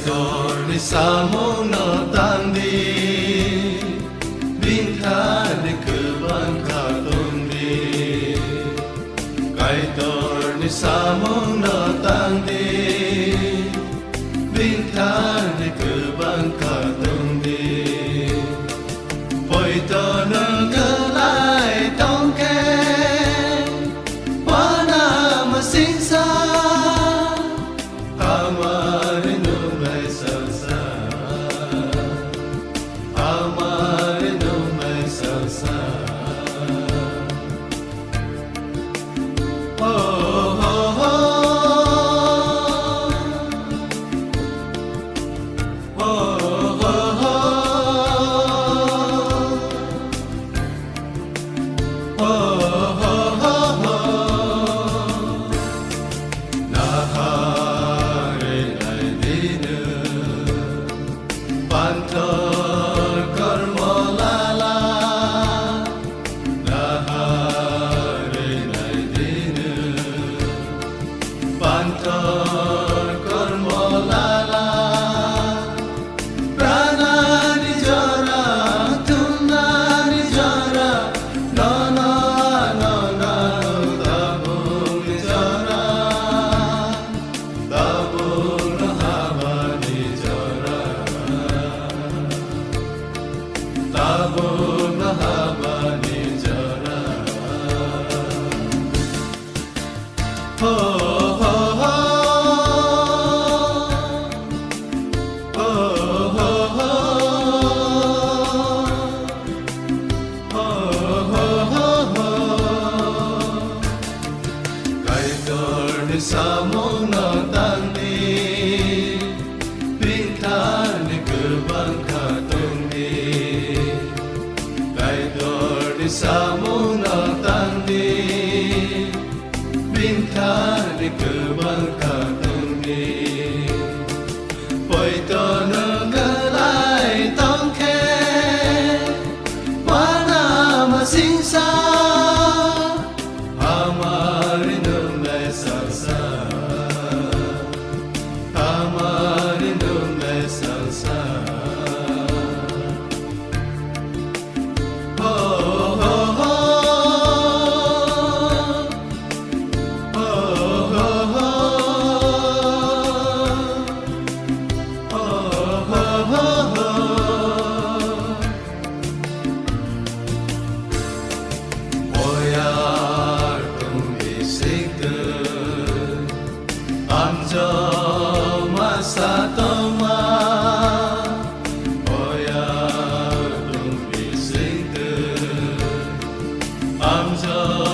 torni samo no tandi bintani keban katondi kai torni samo no tandi bintani keban katondi poi torno kelai tongke wana masingsa Samo no tandi bintani keban katondi kai torni samo no tandi bintani keban katondi poi torno kelai tongke wana masingsa I'm